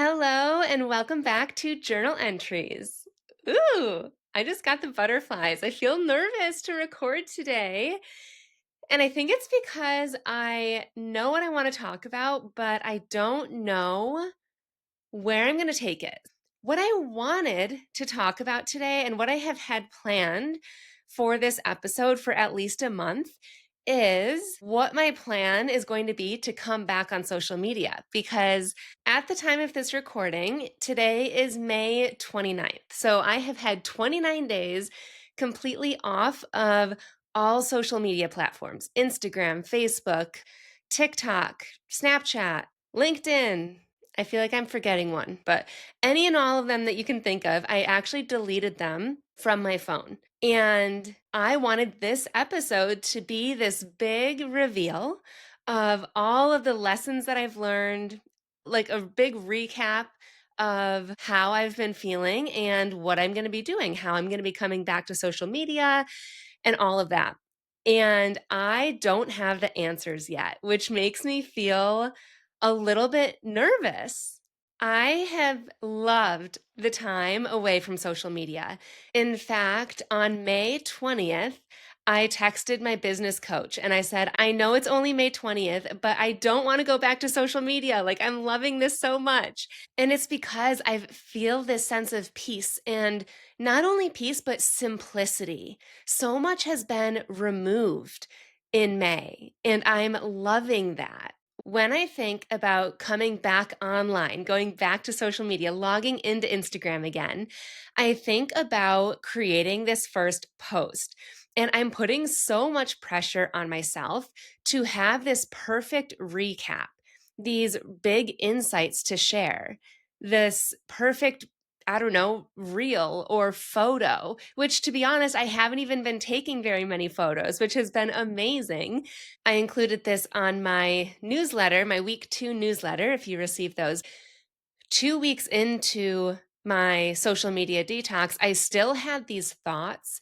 Hello and welcome back to Journal Entries. Ooh, I just got the butterflies. I feel nervous to record today. And I think it's because I know what I want to talk about, but I don't know where I'm going to take it. What I wanted to talk about today and what I have had planned for this episode for at least a month is what my plan is going to be to come back on social media. Because at the time of this recording, today is May 29th. So I have had 29 days completely off of all social media platforms: Instagram, Facebook, TikTok, Snapchat, LinkedIn. I feel like I'm forgetting one, but any and all of them that you can think of, I actually deleted them from my phone. And I wanted this episode to be this big reveal of all of the lessons that I've learned, like a big recap of how I've been feeling and what I'm going to be doing, how I'm going to be coming back to social media and all of that. And I don't have the answers yet, which makes me feel a little bit nervous. I have loved the time away from social media. In fact, on May 20th, I texted my business coach and I said, I know it's only May 20th, but I don't want to go back to social media. Like, I'm loving this so much. And it's because I feel this sense of peace, and not only peace, but simplicity. So much has been removed in May, and I'm loving that. When I think about coming back online, going back to social media, logging into Instagram again, I think about creating this first post. And I'm putting so much pressure on myself to have this perfect recap, these big insights to share, this perfect, I don't know, reel or photo, which, to be honest, I haven't even been taking very many photos, which has been amazing. I included this on my newsletter, my week 2 newsletter, if you receive those. 2 weeks into my social media detox, I still had these thoughts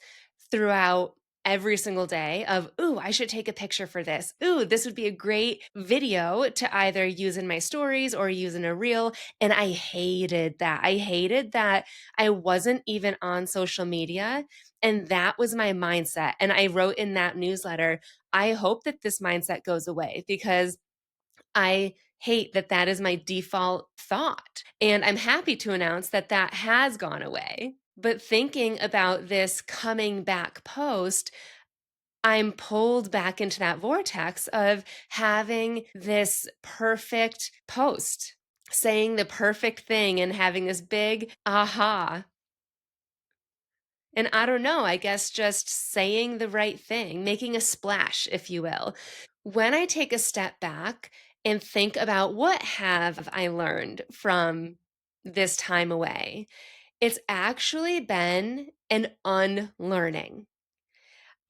throughout every single day of, ooh, I should take a picture for this. Ooh, this would be a great video to either use in my stories or use in a reel. And I hated that. I hated that I wasn't even on social media. And that was my mindset. And I wrote in that newsletter, I hope that this mindset goes away, because I hate that that is my default thought. And I'm happy to announce that that has gone away. But thinking about this coming back post, I'm pulled back into that vortex of having this perfect post, saying the perfect thing and having this big aha. And I don't know, I guess just saying the right thing, making a splash, if you will. When I take a step back and think about what have I learned from this time away, it's actually been an unlearning.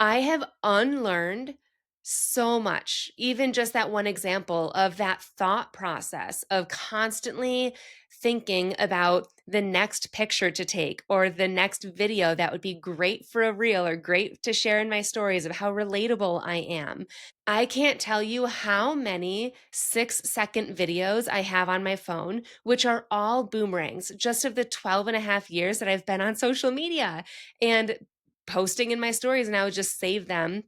I have unlearned so much, even just that one example of that thought process of constantly thinking about the next picture to take or the next video that would be great for a reel or great to share in my stories of how relatable I am. I can't tell you how many 6-second videos I have on my phone, which are all boomerangs just of the 12 and a half years that I've been on social media. And posting in my stories, and I would just save them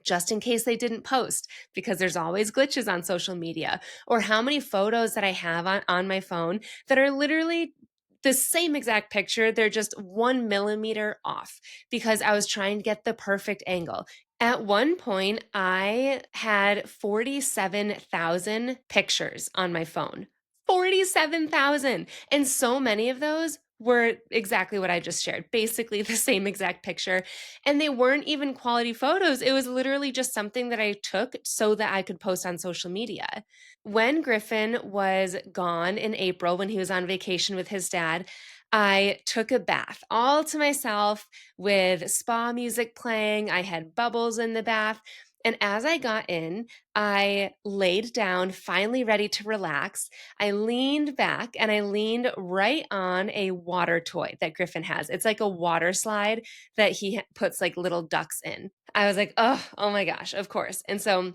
just in case they didn't post, because there's always glitches on social media. Or how many photos that I have on my phone that are literally the same exact picture, they're just 1 millimeter off because I was trying to get the perfect angle. At one point, I had 47,000 pictures on my phone. 47,000. And so many of those were exactly what I just shared, basically the same exact picture. And they weren't even quality photos. It was literally just something that I took so that I could post on social media. When Griffin was gone in April, when he was on vacation with his dad, I took a bath all to myself with spa music playing. I had bubbles in the bath. And as I got in, I laid down, finally ready to relax. I leaned back and I leaned right on a water toy that Griffin has. It's like a water slide that he puts like little ducks in. I was like, oh my gosh, of course. And so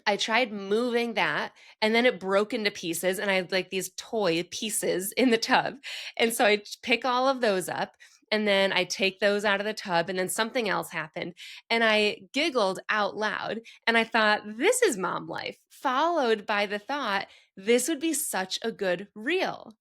I tried moving that and then it broke into pieces and I had like these toy pieces in the tub. And so I pick all of those up and then I take those out of the tub and then something else happened and I giggled out loud and I thought, this is mom life, followed by the thought, this would be such a good reel.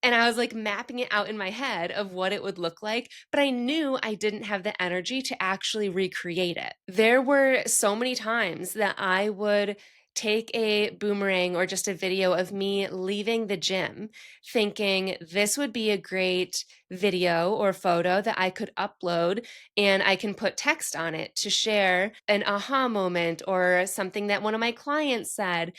And I was like mapping it out in my head of what it would look like, but I knew I didn't have the energy to actually recreate it. There were so many times that I would take a boomerang or just a video of me leaving the gym thinking this would be a great video or photo that I could upload and I can put text on it to share an aha moment or something that one of my clients said.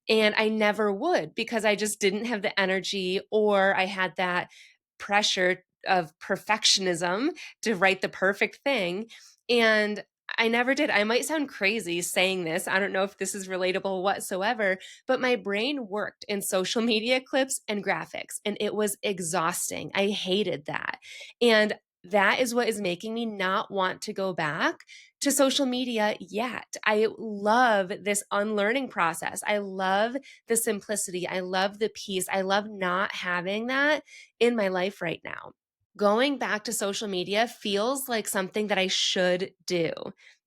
And I never would because I just didn't have the energy or I had that pressure of perfectionism to write the perfect thing. And I never did. I might sound crazy saying this. I don't know if this is relatable whatsoever, but my brain worked in social media clips and graphics, and it was exhausting. I hated that. And that is what is making me not want to go back to social media yet. I love this unlearning process. I love the simplicity. I love the peace. I love not having that in my life right now. Going back to social media feels like something that I should do,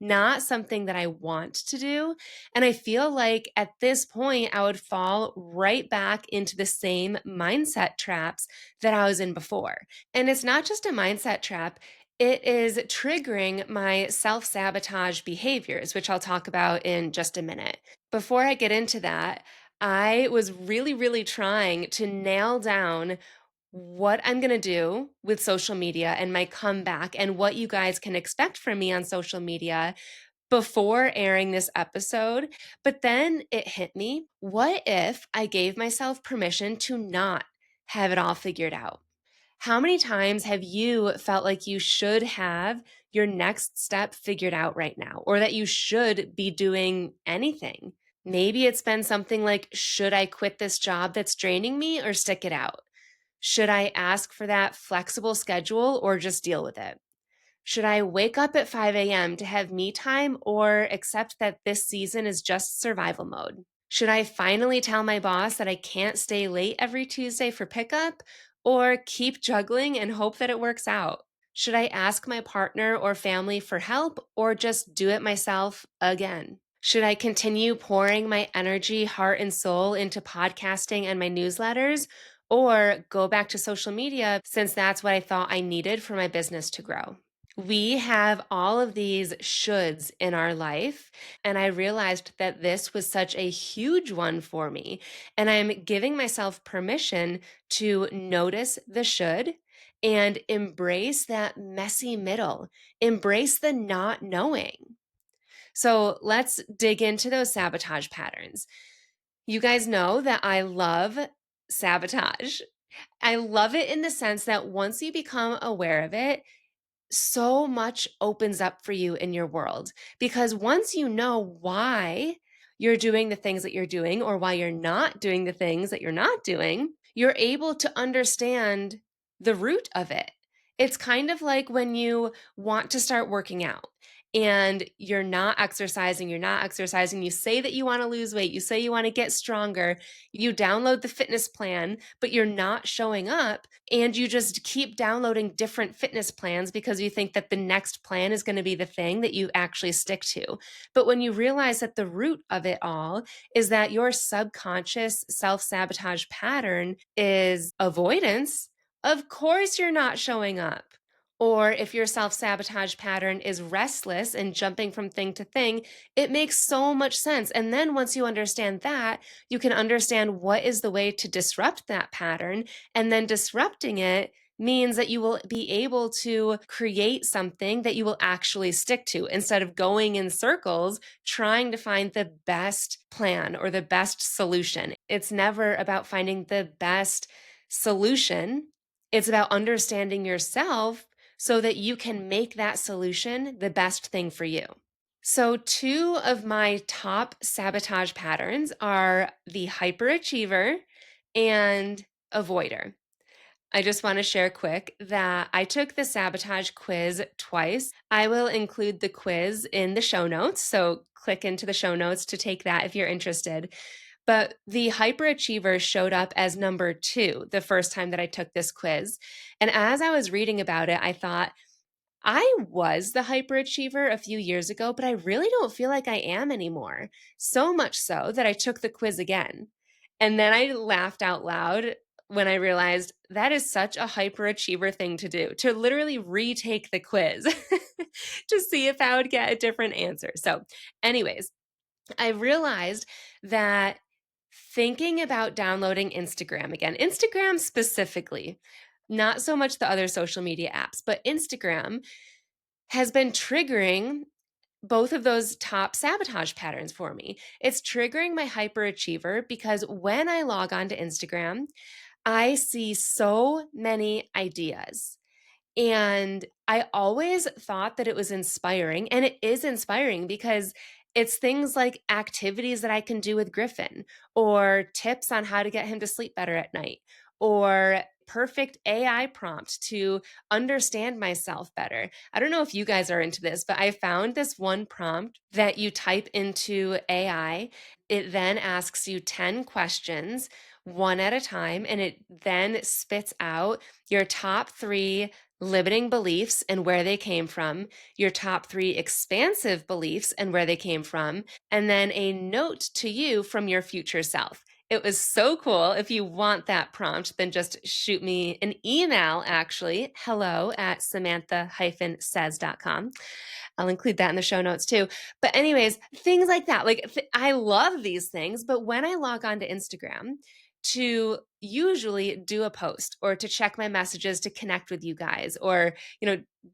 not something that I want to do. And I feel like at this point, I would fall right back into the same mindset traps that I was in before. And it's not just a mindset trap, it is triggering my self sabotage behaviors, which I'll talk about in just a minute. Before I get into that, I was really, really trying to nail down what I'm going to do with social media and my comeback and what you guys can expect from me on social media before airing this episode. But then it hit me. What if I gave myself permission to not have it all figured out? How many times have you felt like you should have your next step figured out right now, or that you should be doing anything? Maybe it's been something like, should I quit this job that's draining me or stick it out? Should I ask for that flexible schedule or just deal with it? Should I wake up at 5 a.m. to have me time or accept that this season is just survival mode? Should I finally tell my boss that I can't stay late every Tuesday for pickup or keep juggling and hope that it works out? Should I ask my partner or family for help or just do it myself again? Should I continue pouring my energy, heart, and soul into podcasting and my newsletters or go back to social media since that's what I thought I needed for my business to grow? We have all of these shoulds in our life. And I realized that this was such a huge one for me. And I'm giving myself permission to notice the should and embrace that messy middle, embrace the not knowing. So let's dig into those sabotage patterns. You guys know that I love sabotage. I love it in the sense that once you become aware of it, so much opens up for you in your world because once you know why you're doing the things that you're doing or why you're not doing the things that you're not doing, you're able to understand the root of it. It's kind of like when you want to start working out and you're not exercising, you say that you want to lose weight, you say you want to get stronger, you download the fitness plan, but you're not showing up and you just keep downloading different fitness plans because you think that the next plan is going to be the thing that you actually stick to. But when you realize that the root of it all is that your subconscious self-sabotage pattern is avoidance, of course you're not showing up. Or if your self sabotage pattern is restless and jumping from thing to thing, it makes so much sense. And then once you understand that, you can understand what is the way to disrupt that pattern. And then disrupting it means that you will be able to create something that you will actually stick to instead of going in circles trying to find the best plan or the best solution. It's never about finding the best solution. It's about understanding yourself so that you can make that solution the best thing for you. So, two of my top sabotage patterns are the hyperachiever and avoider. I just want to share quick that I took the sabotage quiz twice. I will include the quiz in the show notes. So click into the show notes to take that if you're interested. But the hyperachiever showed up as number two the first time that I took this quiz. And as I was reading about it, I thought, I was the hyperachiever a few years ago, but I really don't feel like I am anymore. So much so that I took the quiz again. And then I laughed out loud when I realized that is such a hyperachiever thing to do, to literally retake the quiz to see if I would get a different answer. So, anyways, I realized that thinking about downloading Instagram again, Instagram specifically, not so much the other social media apps, but Instagram has been triggering both of those top sabotage patterns for me. It's triggering my hyperachiever because when I log on to Instagram, I see so many ideas. And I always thought that it was inspiring, and it is inspiring because it's things like activities that I can do with Griffin, or tips on how to get him to sleep better at night, or perfect AI prompt to understand myself better. I don't know if you guys are into this, but I found this one prompt that you type into AI. It then asks you 10 questions, one at a time, and it then spits out your top three limiting beliefs and where they came from, your top three expansive beliefs and where they came from, and then a note to you from your future self. It was so cool. If you want that prompt, then just shoot me an email, actually, hello@samantha-says.com. I'll include that in the show notes too. But, anyways, things like that. Like, I love these things, but when I log on to Instagram, to usually do a post or to check my messages to connect with you guys or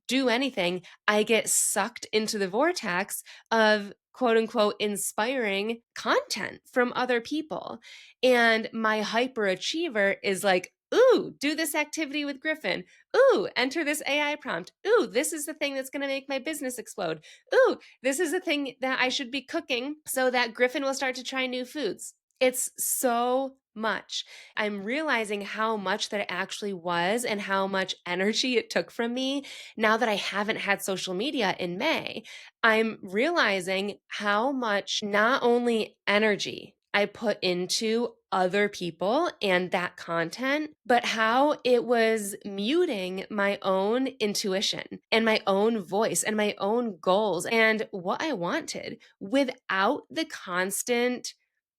do anything, I get sucked into the vortex of quote unquote inspiring content from other people, and my hyperachiever is like, ooh, do this activity with Griffin. Ooh, enter this AI prompt. Ooh, this is the thing that's going to make my business explode. Ooh, this is the thing that I should be cooking so that Griffin will start to try new foods. It's so much. I'm realizing how much that it actually was and how much energy it took from me now that I haven't had social media in May. I'm realizing how much not only energy I put into other people and that content, but how it was muting my own intuition and my own voice and my own goals and what I wanted without the constant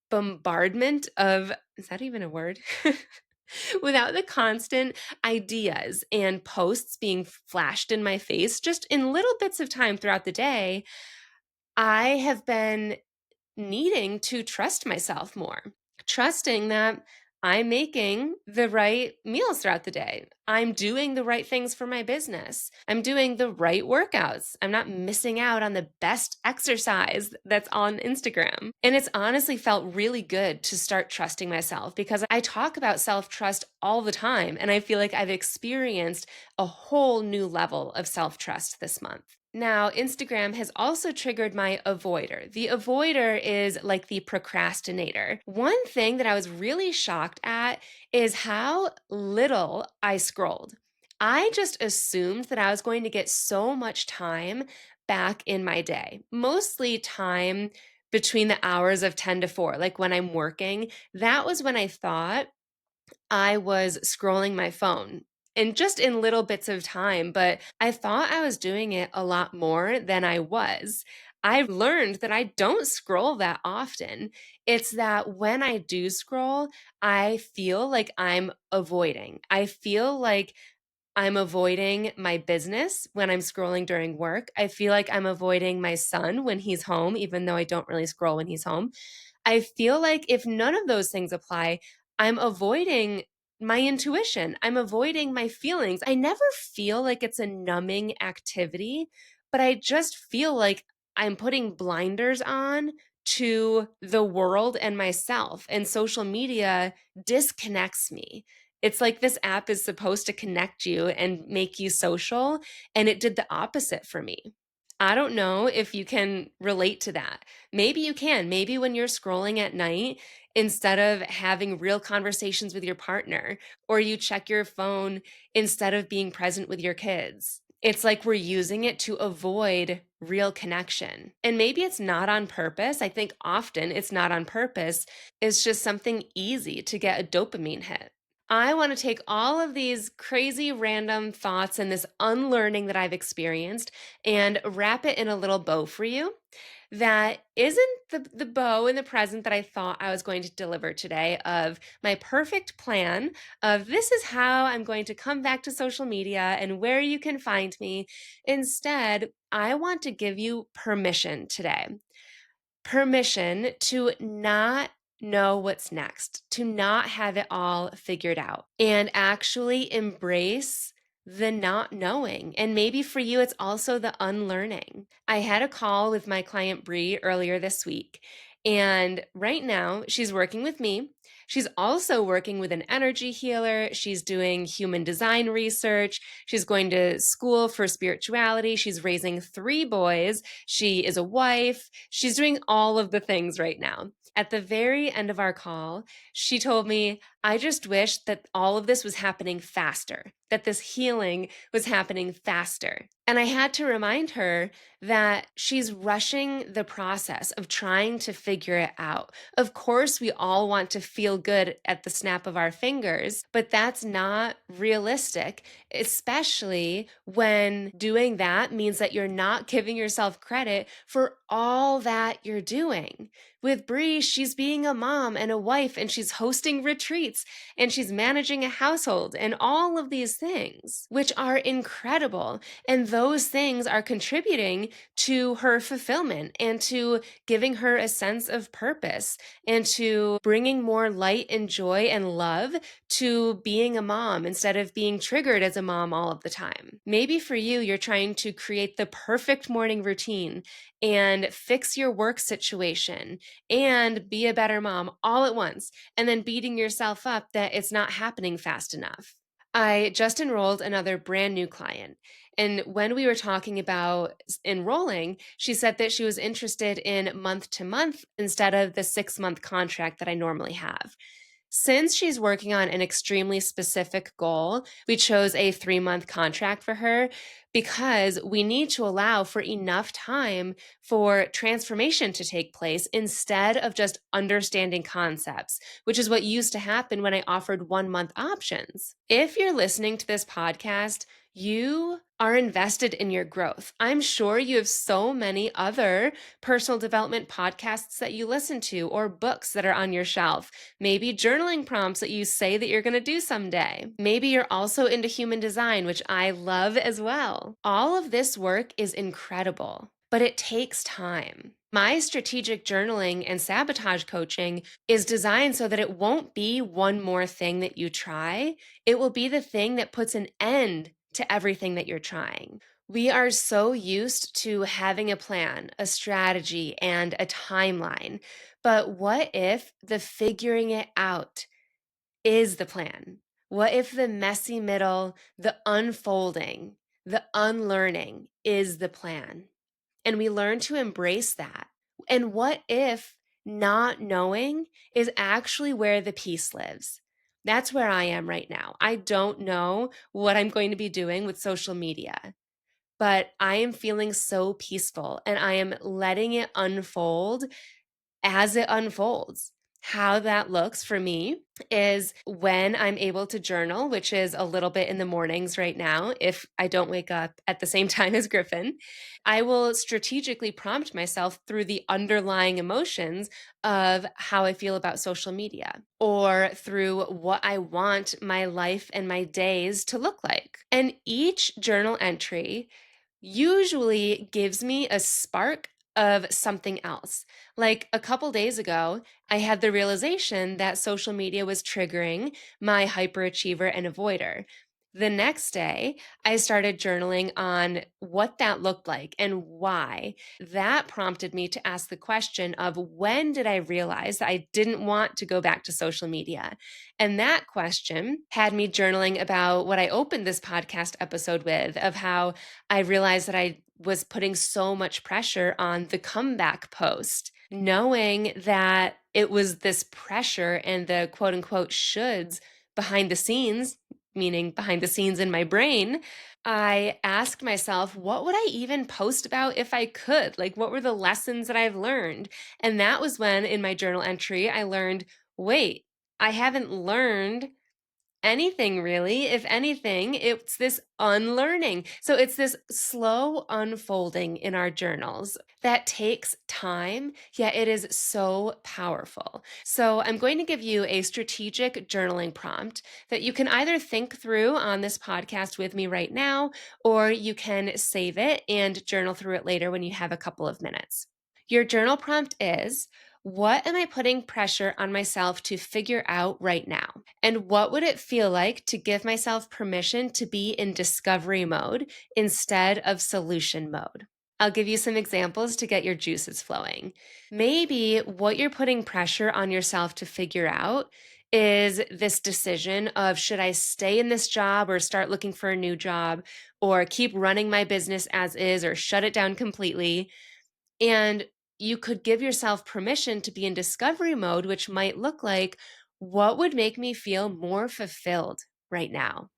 bombardment of, is that even a word? Without the constant ideas and posts being flashed in my face just in little bits of time throughout the day, I have been needing to trust myself more, trusting that I'm making the right meals throughout the day. I'm doing the right things for my business. I'm doing the right workouts. I'm not missing out on the best exercise that's on Instagram. And it's honestly felt really good to start trusting myself because I talk about self trust all the time. And I feel like I've experienced a whole new level of self trust this month. Now, Instagram has also triggered my avoider. The avoider is like the procrastinator. One thing that I was really shocked at is how little I scrolled. I just assumed that I was going to get so much time back in my day, mostly time between the hours of 10 to 4, like when I'm working. That was when I thought I was scrolling my phone and just in little bits of time, but I thought I was doing it a lot more than I was. I've learned that I don't scroll that often. It's that when I do scroll, I feel like I'm avoiding. I feel like I'm avoiding my business when I'm scrolling during work. I feel like I'm avoiding my son when he's home, even though I don't really scroll when he's home. I feel like if none of those things apply, I'm avoiding my intuition. I'm avoiding my feelings. I never feel like it's a numbing activity, but I just feel like I'm putting blinders on to the world and myself. And social media disconnects me. It's like this app is supposed to connect you and make you social, and it did the opposite for me. I don't know if you can relate to that. Maybe you can. Maybe when you're scrolling at night, instead of having real conversations with your partner, or you check your phone instead of being present with your kids. It's like we're using it to avoid real connection. And maybe it's not on purpose. I think often it's not on purpose. It's just something easy to get a dopamine hit. I want to take all of these crazy random thoughts and this unlearning that I've experienced and wrap it in a little bow for you that isn't the bow and the present that I thought I was going to deliver today of my perfect plan of this is how I'm going to come back to social media and where you can find me. Instead, I want to give you permission today, permission to not know what's next, to not have it all figured out, and actually embrace the not knowing. And maybe for you, it's also the unlearning. I had a call with my client Bree earlier this week, and right now she's working with me. She's also working with an energy healer. She's doing human design research. She's going to school for spirituality. She's raising 3 boys. She is a wife. She's doing all of the things right now. At the very end of our call, she told me, I just wish that all of this was happening faster, that this healing was happening faster. And I had to remind her that she's rushing the process of trying to figure it out. Of course, we all want to feel good at the snap of our fingers, but that's not realistic, especially when doing that means that you're not giving yourself credit for all that you're doing. With Bree, she's being a mom and a wife, and she's hosting retreats, and she's managing a household, and all of these things, which are incredible. And those things are contributing to her fulfillment and to giving her a sense of purpose and to bringing more light and joy and love to being a mom instead of being triggered as a mom all of the time. Maybe for you, you're trying to create the perfect morning routine and fix your work situation and be a better mom all at once, and then beating yourself up that it's not happening fast enough. I just enrolled another brand new client. And when we were talking about enrolling, she said that she was interested in month to month instead of the 6-month contract that I normally have. Since she's working on an extremely specific goal, we chose a 3-month contract for her because we need to allow for enough time for transformation to take place instead of just understanding concepts, which is what used to happen when I offered 1-month options. If you're listening to this podcast, you are invested in your growth. I'm sure you have so many other personal development podcasts that you listen to or books that are on your shelf. Maybe journaling prompts that you say that you're going to do someday. Maybe you're also into human design, which I love as well. All of this work is incredible, but it takes time. My strategic journaling and sabotage coaching is designed so that it won't be one more thing that you try. It will be the thing that puts an end to everything that you're trying. We are so used to having a plan, a strategy, and a timeline. But what if the figuring it out is the plan? What if the messy middle, the unfolding, the unlearning is the plan? And we learn to embrace that. And what if not knowing is actually where the peace lives? That's where I am right now. I don't know what I'm going to be doing with social media, but I am feeling so peaceful and I am letting it unfold as it unfolds. How that looks for me is when I'm able to journal, which is a little bit in the mornings right now, if I don't wake up at the same time as Griffin, I will strategically prompt myself through the underlying emotions of how I feel about social media or through what I want my life and my days to look like. And each journal entry usually gives me a spark of something else. Like a couple days ago, I had the realization that social media was triggering my hyperachiever and avoider. The next day, I started journaling on what that looked like and why. That prompted me to ask the question of when did I realize that I didn't want to go back to social media? And that question had me journaling about what I opened this podcast episode with, of how I realized that I was putting so much pressure on the comeback post, knowing that it was this pressure and the quote unquote shoulds behind the scenes, meaning behind the scenes in my brain. I asked myself, what would I even post about if I could? Like, what were the lessons that I've learned? And that was when, in my journal entry, I learned, wait, I haven't learned anything really. If anything, it's this unlearning. So it's this slow unfolding in our journals that takes time, yet it is so powerful. So I'm going to give you a strategic journaling prompt that you can either think through on this podcast with me right now, or you can save it and journal through it later when you have a couple of minutes. Your journal prompt is, what am I putting pressure on myself to figure out right now? And what would it feel like to give myself permission to be in discovery mode instead of solution mode? I'll give you some examples to get your juices flowing. Maybe what you're putting pressure on yourself to figure out is this decision of, should I stay in this job or start looking for a new job, or keep running my business as is or shut it down completely? And you could give yourself permission to be in discovery mode, which might look like, what would make me feel more fulfilled right now?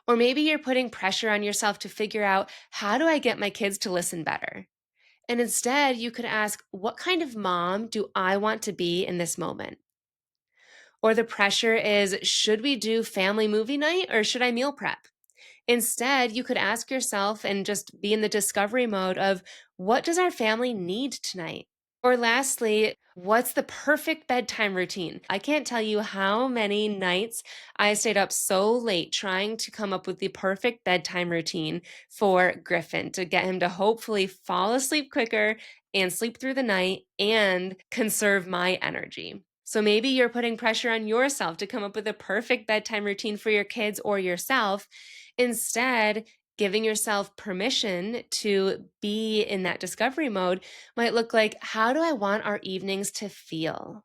Or maybe you're putting pressure on yourself to figure out, how do I get my kids to listen better? And instead, you could ask, what kind of mom do I want to be in this moment? Or the pressure is, should we do family movie night or should I meal prep? Instead, you could ask yourself and just be in the discovery mode of, what does our family need tonight? Or lastly, what's the perfect bedtime routine? I can't tell you how many nights I stayed up so late trying to come up with the perfect bedtime routine for Griffin to get him to hopefully fall asleep quicker and sleep through the night and conserve my energy. So maybe you're putting pressure on yourself to come up with a perfect bedtime routine for your kids or yourself. Instead, giving yourself permission to be in that discovery mode might look like, how do I want our evenings to feel?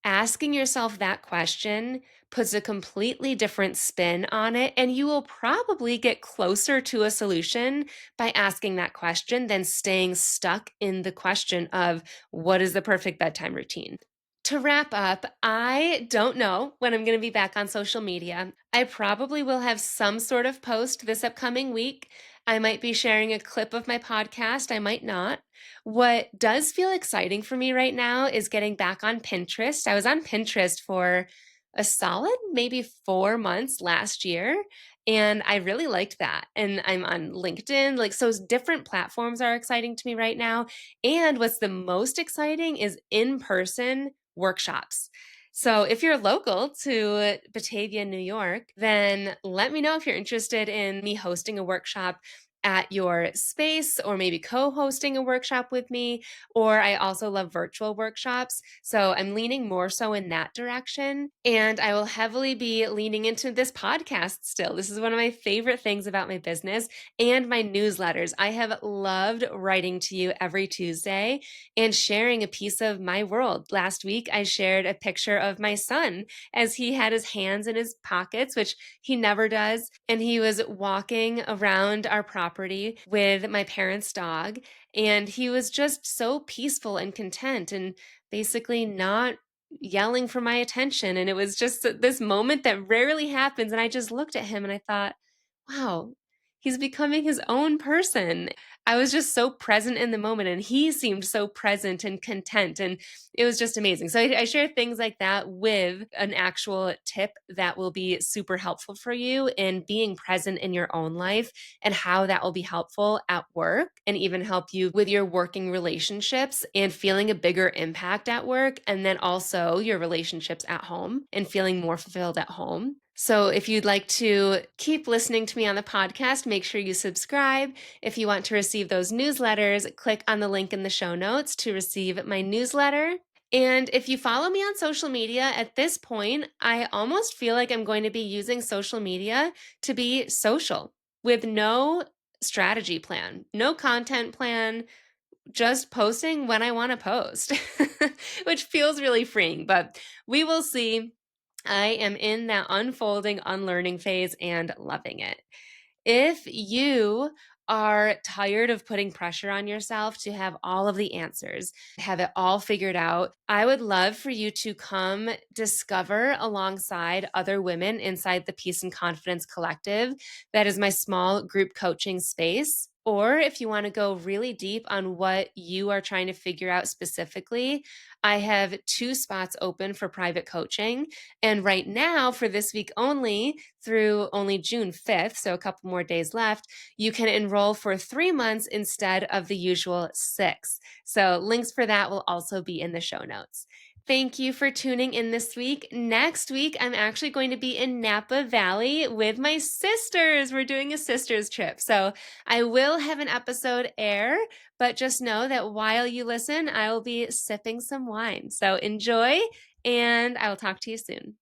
Asking yourself that question puts a completely different spin on it, and you will probably get closer to a solution by asking that question than staying stuck in the question of, what is the perfect bedtime routine? To wrap up, I don't know when I'm going to be back on social media. I probably will have some sort of post this upcoming week. I might be sharing a clip of my podcast. I might not. What does feel exciting for me right now is getting back on Pinterest. I was on Pinterest for a solid maybe 4 months last year, and I really liked that. And I'm on LinkedIn. Like, so different platforms are exciting to me right now. And what's the most exciting is in person workshops. So if you're local to Batavia, New York, then let me know if you're interested in me hosting a workshop at your space, or maybe co-hosting a workshop with me. Or I also love virtual workshops. So I'm leaning more so in that direction. And I will heavily be leaning into this podcast still. This is one of my favorite things about my business and my newsletters. I have loved writing to you every Tuesday and sharing a piece of my world. Last week, I shared a picture of my son as he had his hands in his pockets, which he never does. And he was walking around our property with my parents' dog. And he was just so peaceful and content and basically not yelling for my attention. And it was just this moment that rarely happens. And I just looked at him and I thought, wow, he's becoming his own person. I was just so present in the moment, and he seemed so present and content, and it was just amazing. So I share things like that with an actual tip that will be super helpful for you in being present in your own life, and how that will be helpful at work and even help you with your working relationships and feeling a bigger impact at work, and then also your relationships at home and feeling more fulfilled at home. So if you'd like to keep listening to me on the podcast, make sure you subscribe. If you want to receive those newsletters, click on the link in the show notes to receive my newsletter. And if you follow me on social media at this point, I almost feel like I'm going to be using social media to be social with no strategy plan, no content plan, just posting when I want to post, which feels really freeing, but we will see. I am in that unfolding, unlearning phase and loving it. If you are tired of putting pressure on yourself to have all of the answers, have it all figured out, I would love for you to come discover alongside other women inside the Peace and Confidence Collective. That is my small group coaching space. Or if you want to go really deep on what you are trying to figure out specifically, I have 2 spots open for private coaching. And right now, for this week only, through only June 5th, so a couple more days left, you can enroll for 3 months instead of the usual 6. So links for that will also be in the show notes. Thank you for tuning in this week. Next week, I'm actually going to be in Napa Valley with my sisters. We're doing a sisters trip. So I will have an episode air, but just know that while you listen, I will be sipping some wine. So enjoy, and I will talk to you soon.